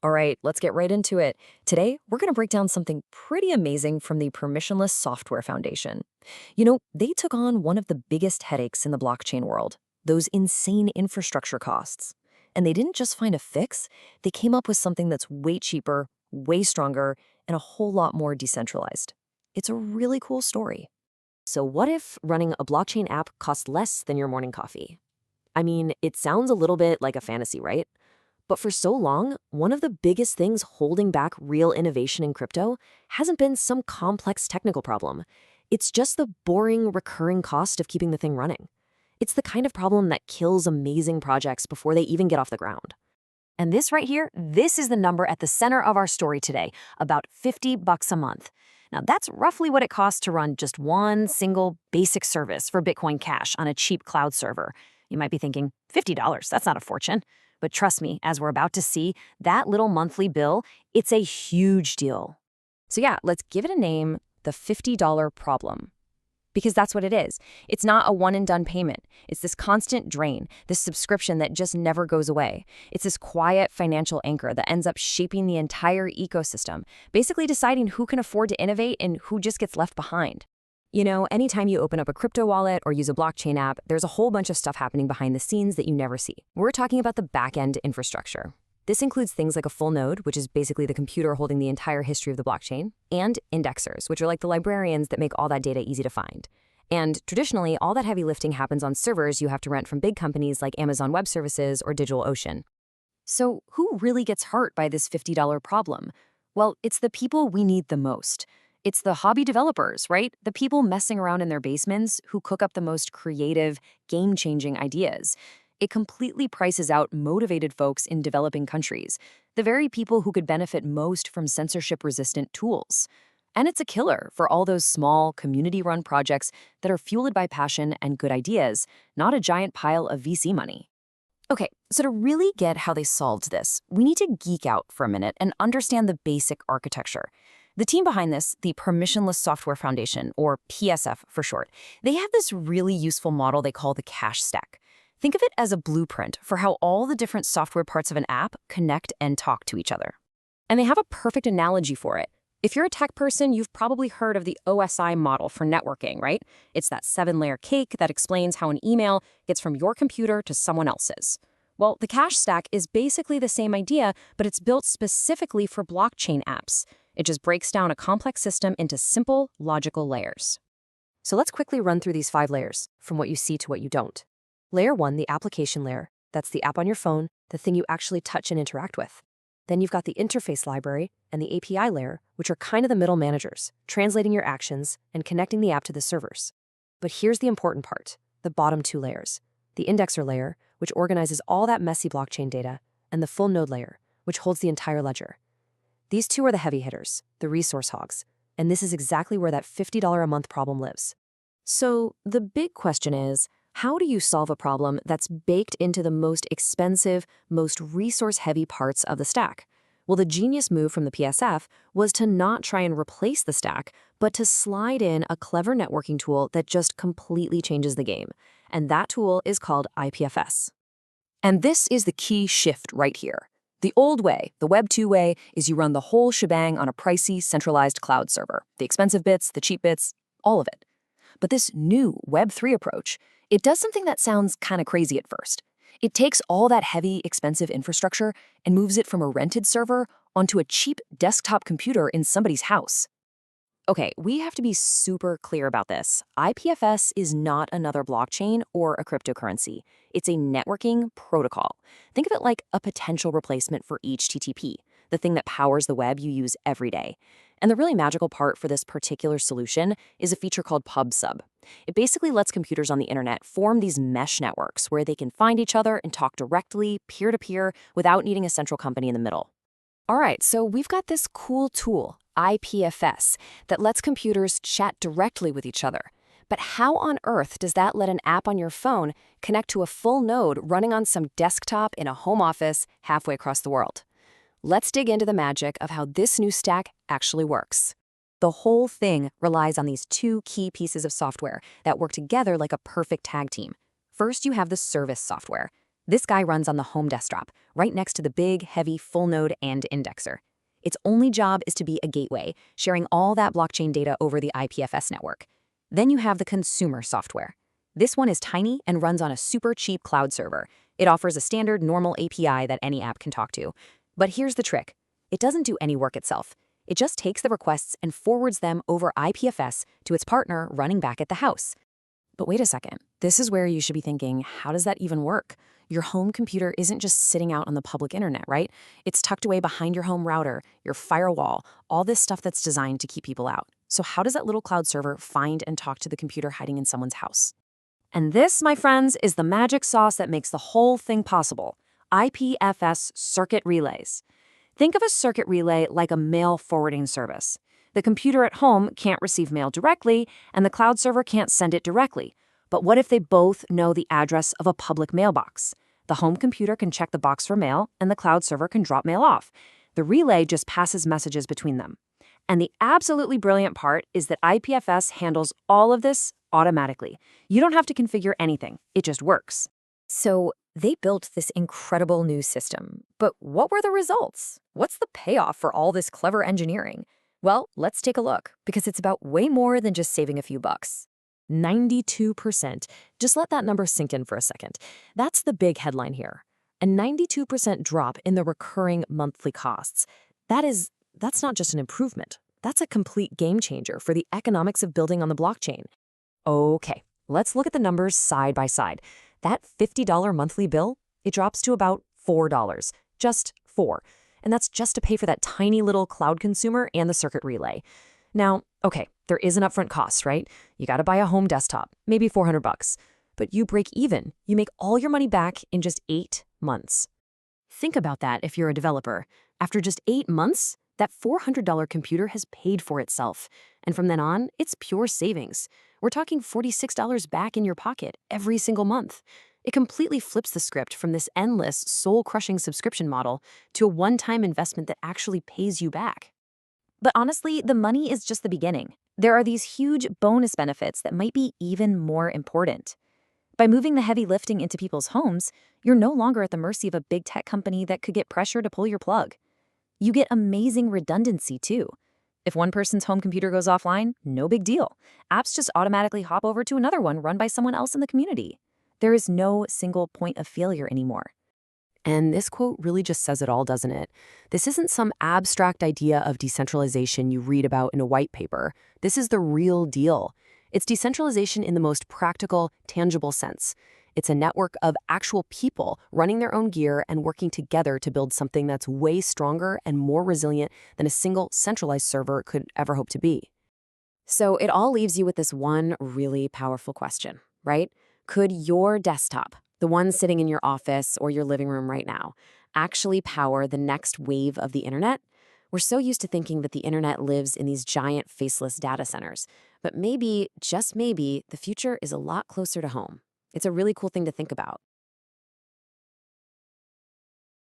All right, let's get right into it. Today, we're going to break down something pretty amazing from the Permissionless Software Foundation. They took on one of the biggest headaches in the blockchain world, those insane infrastructure costs. And they didn't just find a fix, they came up with something that's way cheaper, way stronger, and a whole lot more decentralized. It's a really cool story. So what if running a blockchain app cost less than your morning coffee? I mean, it sounds a little bit like a fantasy, right? But for so long, one of the biggest things holding back real innovation in crypto hasn't been some complex technical problem. It's just the boring, recurring cost of keeping the thing running. It's the kind of problem that kills amazing projects before they even get off the ground. And this right here, this is the number at the center of our story today, about $50 a month. Now, that's roughly what it costs to run just one single basic service for Bitcoin Cash on a cheap cloud server. You might be thinking, $50, that's not a fortune. But trust me, as we're about to see, that little monthly bill, it's a huge deal. So yeah, let's give it a name, the $50 problem. Because that's what it is. It's not a one-and-done payment. It's this constant drain, this subscription that just never goes away. It's this quiet financial anchor that ends up shaping the entire ecosystem, basically deciding who can afford to innovate and who just gets left behind. Anytime you open up a crypto wallet or use a blockchain app, there's a whole bunch of stuff happening behind the scenes that you never see. We're talking about the back-end infrastructure. This includes things like a full node, which is basically the computer holding the entire history of the blockchain, and indexers, which are like the librarians that make all that data easy to find. And traditionally, all that heavy lifting happens on servers you have to rent from big companies like Amazon Web Services or DigitalOcean. So who really gets hurt by this $50 problem? Well, it's the people we need the most. It's the hobby developers, right? The people messing around in their basements who cook up the most creative, game-changing ideas. It completely prices out motivated folks in developing countries, the very people who could benefit most from censorship-resistant tools. And it's a killer for all those small, community-run projects that are fueled by passion and good ideas, not a giant pile of VC money. Okay, so to really get how they solved this, we need to geek out for a minute and understand the basic architecture. The team behind this, the Permissionless Software Foundation, or PSF for short, they have this really useful model they call the cache stack. Think of it as a blueprint for how all the different software parts of an app connect and talk to each other. And they have a perfect analogy for it. If you're a tech person, you've probably heard of the OSI model for networking, right? It's that 7-layer cake that explains how an email gets from your computer to someone else's. Well, the cache stack is basically the same idea, but it's built specifically for blockchain apps. It just breaks down a complex system into simple, logical layers. So let's quickly run through these 5 layers, from what you see to what you don't. Layer 1, the application layer. That's the app on your phone, the thing you actually touch and interact with. Then you've got the interface library and the API layer, which are kind of the middle managers, translating your actions and connecting the app to the servers. But here's the important part, the bottom 2 layers. The indexer layer, which organizes all that messy blockchain data, and the full node layer, which holds the entire ledger. These 2 are the heavy hitters, the resource hogs, and this is exactly where that $50 a month problem lives. So the big question is, how do you solve a problem that's baked into the most expensive, most resource-heavy parts of the stack? Well, the genius move from the PSF was to not try and replace the stack, but to slide in a clever networking tool that just completely changes the game. And that tool is called IPFS. And this is the key shift right here. The old way, the Web 2 way, is you run the whole shebang on a pricey, centralized cloud server. The expensive bits, the cheap bits, all of it. But this new Web 3 approach, it does something that sounds kind of crazy at first. It takes all that heavy, expensive infrastructure and moves it from a rented server onto a cheap desktop computer in somebody's house. Okay, we have to be super clear about this. IPFS is not another blockchain or a cryptocurrency. It's a networking protocol. Think of it like a potential replacement for HTTP, the thing that powers the web you use every day. And the really magical part for this particular solution is a feature called PubSub. It basically lets computers on the internet form these mesh networks where they can find each other and talk directly, peer-to-peer, without needing a central company in the middle. All right, so we've got this cool tool, IPFS, that lets computers chat directly with each other. But how on earth does that let an app on your phone connect to a full node running on some desktop in a home office halfway across the world? Let's dig into the magic of how this new stack actually works. The whole thing relies on these 2 key pieces of software that work together like a perfect tag team. First, you have the service software. This guy runs on the home desktop, right next to the big, heavy, full-node and indexer. Its only job is to be a gateway, sharing all that blockchain data over the IPFS network. Then you have the consumer software. This one is tiny and runs on a super cheap cloud server. It offers a standard normal API that any app can talk to. But here's the trick. It doesn't do any work itself. It just takes the requests and forwards them over IPFS to its partner running back at the house. But wait a second. This is where you should be thinking, how does that even work? Your home computer isn't just sitting out on the public internet, right? It's tucked away behind your home router, your firewall, all this stuff that's designed to keep people out. So how does that little cloud server find and talk to the computer hiding in someone's house? And this, my friends, is the magic sauce that makes the whole thing possible. IPFS circuit relays. Think of a circuit relay like a mail forwarding service. The computer at home can't receive mail directly, and the cloud server can't send it directly. But what if they both know the address of a public mailbox? The home computer can check the box for mail, and the cloud server can drop mail off. The relay just passes messages between them. And the absolutely brilliant part is that IPFS handles all of this automatically. You don't have to configure anything. It just works. So they built this incredible new system. But what were the results? What's the payoff for all this clever engineering? Well, let's take a look, because it's about way more than just saving a few bucks. 92%. Just let that number sink in for a second. That's the big headline here. A 92% drop in the recurring monthly costs. That's not just an improvement. That's a complete game changer for the economics of building on the blockchain. Okay, let's look at the numbers side by side. That $50 monthly bill, it drops to about $4. Just 4. And that's just to pay for that tiny little cloud consumer and the circuit relay. Now, okay, there is an upfront cost, right? You got to buy a home desktop, maybe $400. But you break even. You make all your money back in just 8 months. Think about that if you're a developer. After just 8 months, that $400 computer has paid for itself. And from then on, it's pure savings. We're talking $46 back in your pocket every single month. It completely flips the script from this endless, soul-crushing subscription model to a one-time investment that actually pays you back. But honestly, the money is just the beginning. There are these huge bonus benefits that might be even more important. By moving the heavy lifting into people's homes, you're no longer at the mercy of a big tech company that could get pressure to pull your plug. You get amazing redundancy, too. If one person's home computer goes offline, no big deal. Apps just automatically hop over to another one run by someone else in the community. There is no single point of failure anymore. And this quote really just says it all, doesn't it? This isn't some abstract idea of decentralization you read about in a white paper. This is the real deal. It's decentralization in the most practical, tangible sense. It's a network of actual people running their own gear and working together to build something that's way stronger and more resilient than a single centralized server could ever hope to be. So it all leaves you with this one really powerful question, right? Could your desktop, the one sitting in your office or your living room right now, actually power the next wave of the internet? We're so used to thinking that the internet lives in these giant faceless data centers. But maybe, just maybe, the future is a lot closer to home. It's a really cool thing to think about.